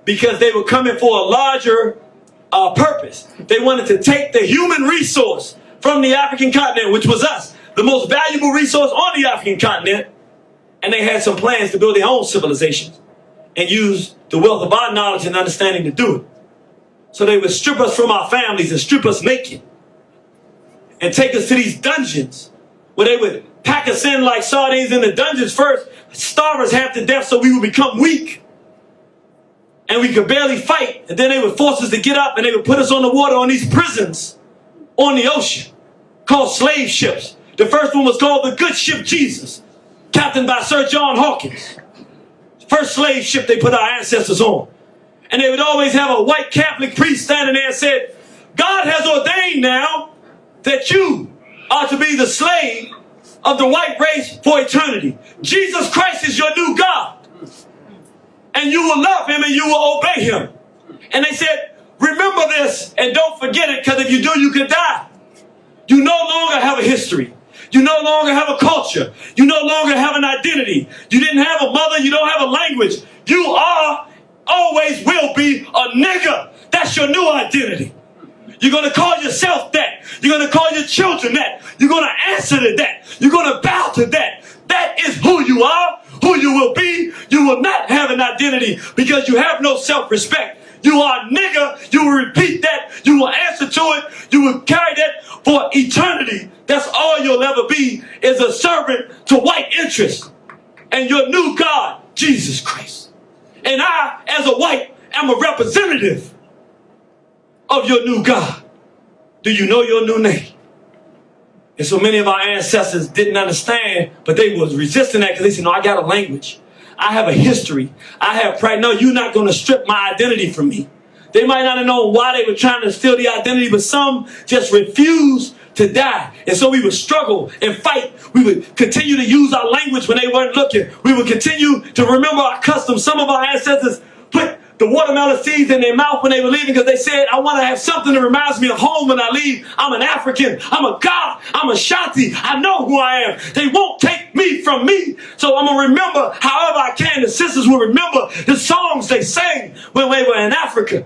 because they were coming for a larger purpose. They wanted to take the human resource from the African continent, which was us, the most valuable resource on the African continent, and they had some plans to build their own civilizations and use the wealth of our knowledge and understanding to do it. So they would strip us from our families and strip us naked and take us to these dungeons where they would pack us in like sardines in the dungeons first, starve us half to death so we would become weak and we could barely fight. And then they would force us to get up and they would put us on the water on these prisons on the ocean called slave ships. The first one was called the Good Ship Jesus, captained by Sir John Hawkins. First slave ship they put our ancestors on. And they would always have a white Catholic priest standing there and said, God has ordained now that you are to be the slave of the white race for eternity. Jesus Christ is your new God. And you will love him and you will obey him. And they said, remember this and don't forget it, because if you do, you could die. You no longer have a history. You no longer have a culture. You no longer have an identity. You didn't have a mother. You don't have a language. You are, always will be a nigger. That's your new identity. You're going to call yourself that. You're going to call your children that. You're going to answer to that. You're going to bow to that. That is who you are, who you will be. You will not have an identity because you have no self-respect. You are a nigger. You will repeat that. You will answer to it. You will carry that for eternity. That's all you'll ever be, is a servant to white interests and your new God, Jesus Christ. And I, as a white, am a representative of your new God. Do you know your new name? And so many of our ancestors didn't understand, but they was resisting that because they said, no, I got a language. I have a history. I have pride. No, you're not going to strip my identity from me. They might not have known why they were trying to steal the identity, but some just refused to die. And so we would struggle and fight. We would continue to use our language when they weren't looking. We would continue to remember our customs. Some of our ancestors put the watermelon seeds in their mouth when they were leaving because they said, I want to have something that reminds me of home when I leave. I'm an African. I'm a God. I'm a Shanti. I know who I am. They won't take me from me. So I'm going to remember however I can. The sisters will remember the songs they sang when they were in Africa.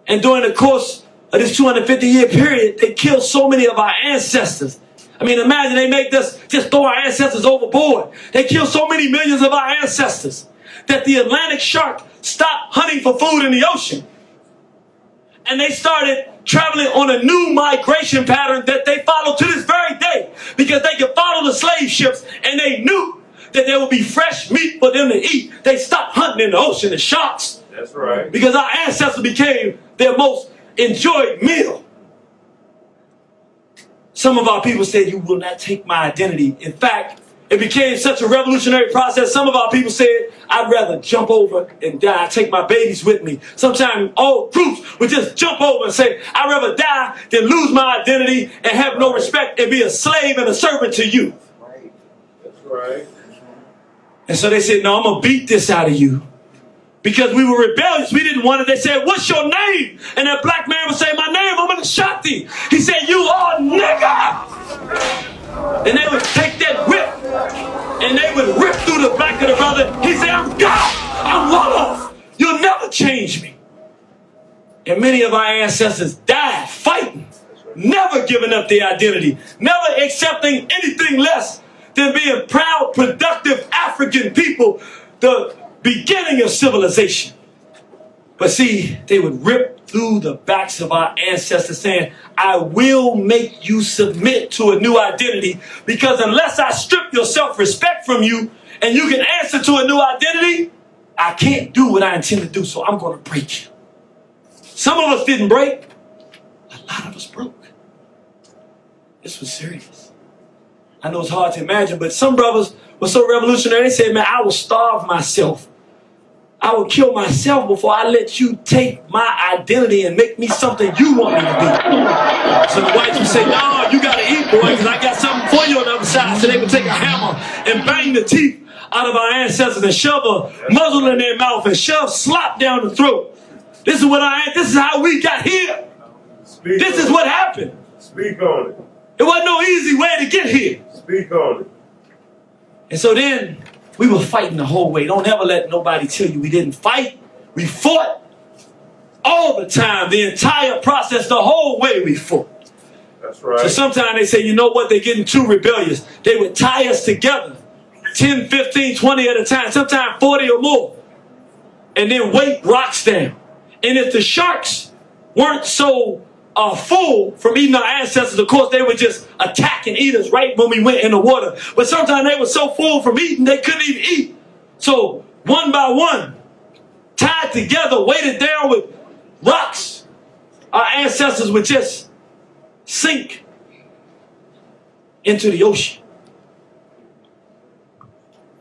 And during the course of this 250-year period, they killed so many of our ancestors. I mean, imagine they make us just throw our ancestors overboard. They killed so many millions of our ancestors that the Atlantic shark stopped hunting for food in the ocean. And they started traveling on a new migration pattern that they follow to this very day, because they could follow the slave ships and they knew that there would be fresh meat for them to eat. They stopped hunting in the ocean, the sharks. That's right. Because our ancestors became their most enjoyed meal. Some of our people said, you will not take my identity. In fact, it became such a revolutionary process. Some of our people said, I'd rather jump over and die, take my babies with me. Sometimes all groups would just jump over and say, I'd rather die than lose my identity and have no respect and be a slave and a servant to you. That's right. And so they said, no, I'm going to beat this out of you. Because we were rebellious. We didn't want it. They said, what's your name? And that black man would say, my name, I'm an Ashanti. He said, you are a nigger. And they would take that whip and they would rip through the back of the brother. He said, I'm God. I'm Wolof. You'll never change me. And many of our ancestors died fighting, never giving up their identity, never accepting anything less than being proud, productive African people, the beginning of civilization. But see, they would rip through the backs of our ancestors saying, I will make you submit to a new identity, because unless I strip your self-respect from you and you can answer to a new identity, I can't do what I intend to do, so I'm going to break you. Some of us didn't break. A lot of us broke. This was serious. I know it's hard to imagine, but some brothers were so revolutionary, they said, man, I will starve myself. I will kill myself before I let you take my identity and make me something you want me to be. So the whites would say, no, you got to eat, boy, because I got something for you on the other side. So they would take a hammer and bang the teeth out of our ancestors and shove a muzzle in their mouth and shove slop down the throat. This is how we got here. This is what happened. Speak on it. It wasn't no easy way to get here. Speak on it. And so then we were fighting the whole way. Don't ever let nobody tell you we didn't fight. We fought all the time, the entire process, the whole way we fought. That's right. So sometimes they say, you know what, they're getting too rebellious. They would tie us together, 10, 15, 20 at a time, sometimes 40 or more, and then weight rocks down. And if the sharks weren't so full from eating our ancestors, of course, they would just attack and eat us right when we went in the water. But sometimes they were so full from eating, they couldn't even eat. So one by one, tied together, weighted down with rocks, our ancestors would just sink into the ocean.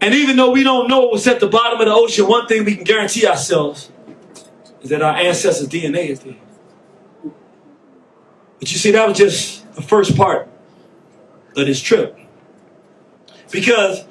And even though we don't know what's at the bottom of the ocean, one thing we can guarantee ourselves is that our ancestors' DNA is there. But you see, that was just the first part of this trip. Because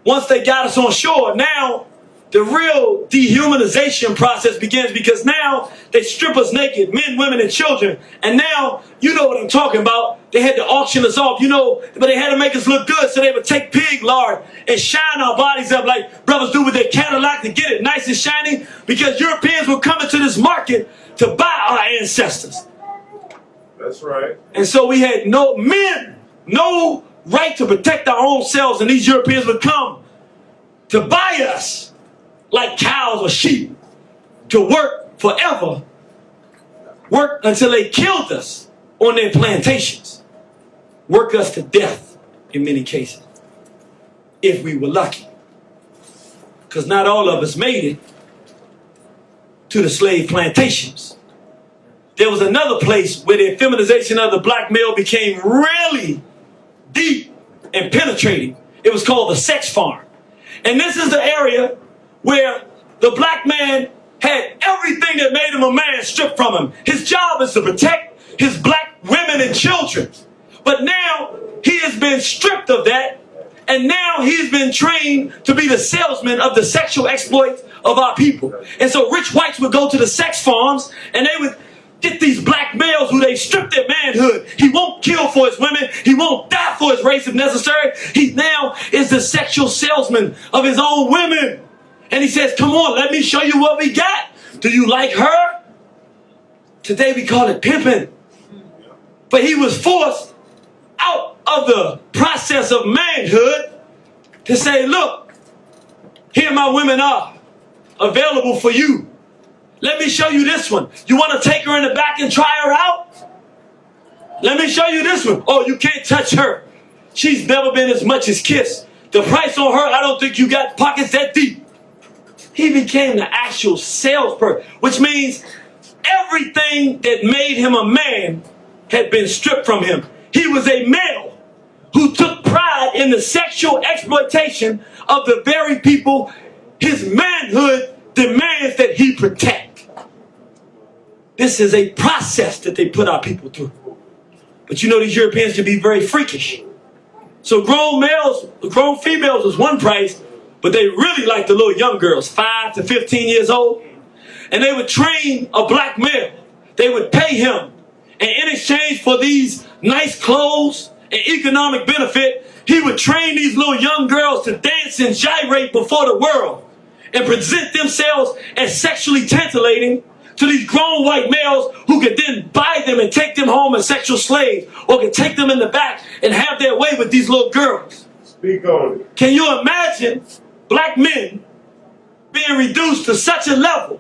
once they got us on shore, now the real dehumanization process begins, because now they strip us naked, men, women, and children. And now, you know what I'm talking about. They had to auction us off, you know, but they had to make us look good. So they would take pig lard and shine our bodies up like brothers do with their Cadillac to get it nice and shiny, because Europeans were coming to this market to buy our ancestors. That's right. And so we had no right to protect our own selves, and these Europeans would come to buy us like cows or sheep, to work forever, work until they killed us on their plantations, work us to death in many cases, if we were lucky. Because not all of us made it to the slave plantations. There was another place where the feminization of the black male became really deep and penetrating. It was called the sex farm. And this is the area where the black man had everything that made him a man stripped from him. His job is to protect his black women and children. But now he has been stripped of that, and now he's been trained to be the salesman of the sexual exploits of our people. And so rich whites would go to the sex farms, and they would get these black males who they strip their manhood. He won't kill for his women. He won't die for his race if necessary. He now is the sexual salesman of his own women. And he says, come on, let me show you what we got. Do you like her? Today we call it pimping. But he was forced out of the process of manhood to say, look, here my women are available for you. Let me show you this one. You want to take her in the back and try her out? Let me show you this one. Oh, you can't touch her. She's never been as much as kissed. The price on her, I don't think you got pockets that deep. He became the actual salesperson, which means everything that made him a man had been stripped from him. He was a male who took pride in the sexual exploitation of the very people his manhood demands that he protect. This is a process that they put our people through. But you know, these Europeans can be very freakish. So grown females was one price, but they really liked the little young girls, 5 to 15 years old. And they would train a black male. They would pay him. And in exchange for these nice clothes and economic benefit, he would train these little young girls to dance and gyrate before the world and present themselves as sexually tantalating to these grown white males who could then buy them and take them home as sexual slaves, or could take them in the back and have their way with these little girls. Speak on it. Can you imagine black men being reduced to such a level?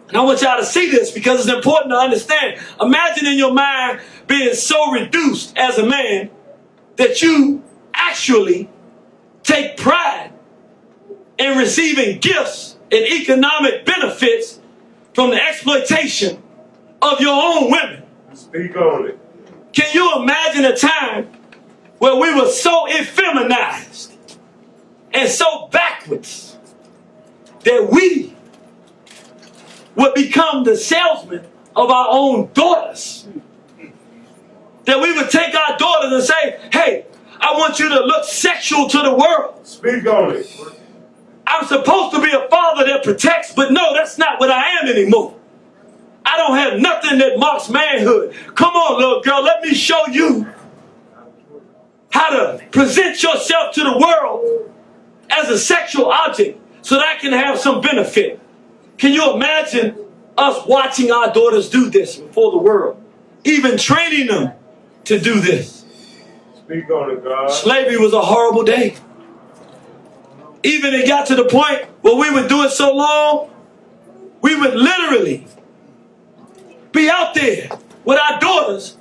And I want y'all to see this because it's important to understand. Imagine in your mind being so reduced as a man that you actually take pride in receiving gifts and economic benefits from the exploitation of your own women. Speak on it. Can you imagine a time where we were so effeminized and so backwards that we would become the salesman of our own daughters? That we would take our daughters and say, hey, I want you to look sexual to the world. Speak on it. I'm supposed to be a father that protects, but no, that's not what I am anymore. I don't have nothing that marks manhood. Come on, little girl, let me show you how to present yourself to the world as a sexual object so that I can have some benefit. Can you imagine us watching our daughters do this before the world? Even training them to do this. Speak on it, God. Slavery was a horrible day. Even it got to the point where we would do it so long, we would literally be out there with our daughters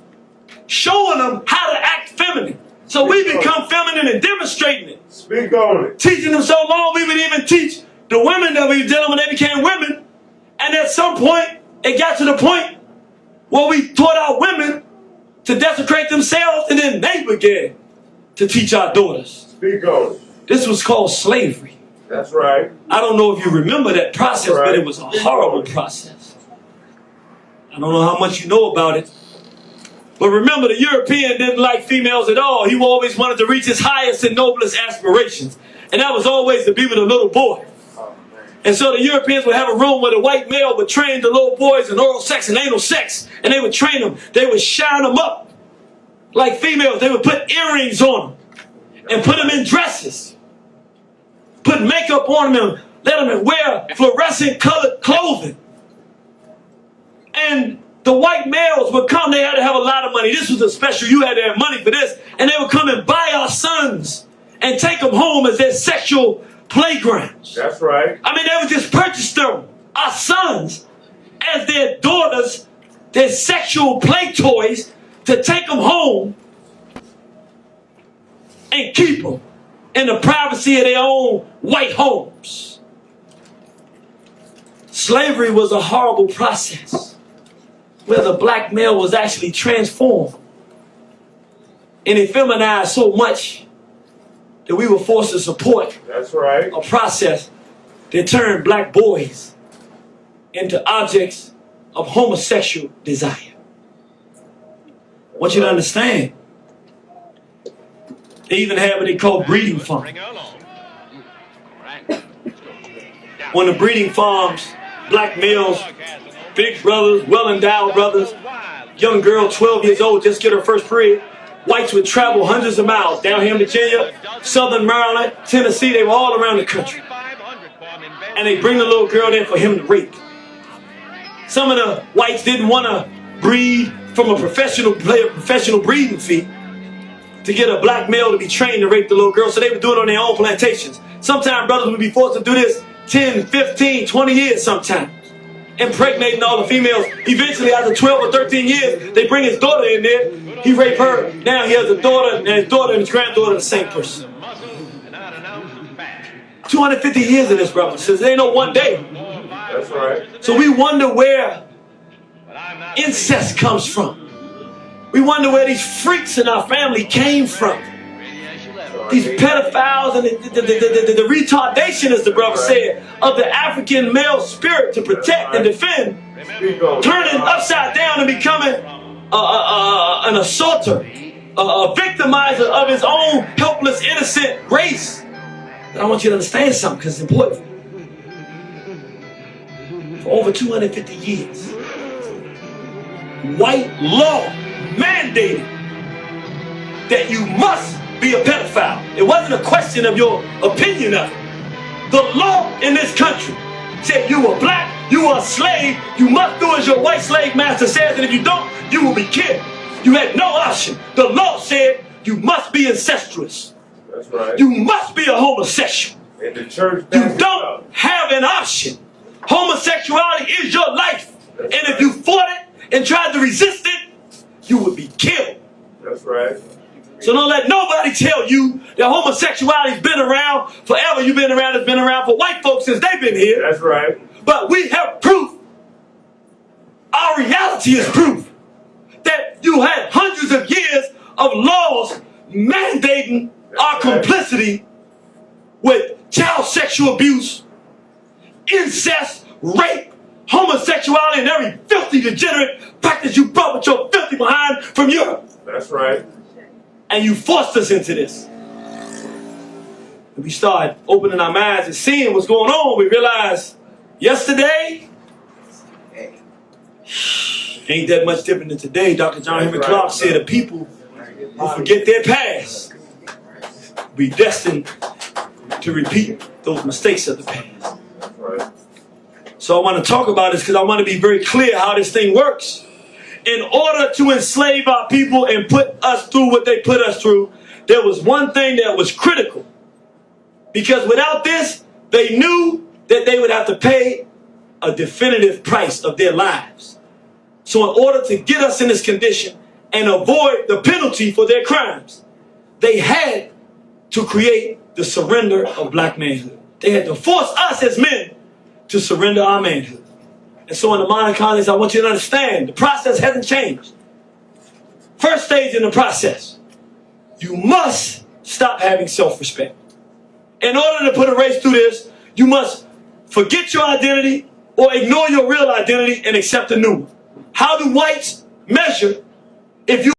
showing them how to act feminine. So we become feminine and demonstrating it. Speak on it. Teaching them so long, we would even teach the women that we were dealing with, they became women. And at some point, it got to the point where we taught our women to desecrate themselves, and then they began to teach our daughters. Speak on it. This was called slavery. That's right. I don't know if you remember that process, Right. but it was a horrible process. I don't know how much you know about it. But remember, the European didn't like females at all. He always wanted to reach his highest and noblest aspirations. And that was always to be with a little boy. And so the Europeans would have a room where the white male would train the little boys in oral sex and anal sex. And they would train them. They would shine them up like females. They would put earrings on them and put them in dresses. Put makeup on them and let them wear fluorescent colored clothing. And the white males would come. They had to have a lot of money. This was a special. You had to have money for this. And they would come and buy our sons and take them home as their sexual playgrounds. That's right. I mean, they would just purchase them, our sons, as their daughters, their sexual play toys, to take them home and keep them in the privacy of their own white homes. Slavery was a horrible process where the black male was actually transformed and effeminized so much that we were forced to support That's right. a process that turned black boys into objects of homosexual desire. I want you to understand. They even have what they call breeding farms. On the breeding farms, black males, big brothers, well-endowed brothers, young girl, 12 years old, just get her first period. Whites would travel hundreds of miles down here in Virginia, Southern Maryland, Tennessee. They were all around the country. And they bring the little girl there for him to rape. Some of the whites didn't want to breed from a professional breeding fee to get a black male to be trained to rape the little girl, so they would do it on their own plantations. Sometimes brothers would be forced to do this 10, 15, 20 years sometimes, impregnating all the females. Eventually, after 12 or 13 years, they bring his daughter in there. He raped her. Now he has a daughter, and his daughter and his granddaughter are the same person. 250 years of this, brother. Says there ain't no one day. That's right. So we wonder where incest comes from. We wonder where these freaks in our family came from. These pedophiles and the retardation, as the brother said, of the African male spirit to protect and defend, turning upside down and becoming an assaulter, a victimizer of his own helpless, innocent race. And I want you to understand something, because it's important. For over 250 years, white law mandated that you must be a pedophile. It wasn't a question of your opinion of it. The law in this country said you were black, you were a slave, you must do as your white slave master says, and if you don't, you will be killed. You had no option. The law said you must be incestuous. That's right. You must be a homosexual. And the church You don't have an option. Homosexuality is your life. And if you fought it and tried to resist it, you would be killed. That's right. So don't let nobody tell you that homosexuality's been around forever. You've been around, it's been around for white folks since they've been here. That's right. But we have proof. Our reality is proof that you had hundreds of years of laws mandating our complicity with child sexual abuse, incest, rape, homosexuality, and every filthy, degenerate practice you brought with your filthy behind from Europe. That's right. And you forced us into this. And we started opening our minds and seeing what's going on. We realized yesterday ain't that much different than today. Dr. John Henry Clark said the people who forget their past be destined to repeat those mistakes of the past. That's right. So So I want to talk about this because I want to be very clear how this thing works. In order to enslave our people and put us through what they put us through, there was one thing that was critical. Because without this, they knew that they would have to pay a definitive price of their lives. So in order to get us in this condition and avoid the penalty for their crimes, they had to create the surrender of black manhood. They had to force us as men to surrender our manhood. And so in the modern context, I want you to understand, the process hasn't changed. First stage in the process, you must stop having self-respect. In order to put a race through this, you must forget your identity or ignore your real identity and accept a new one. How do whites measure if you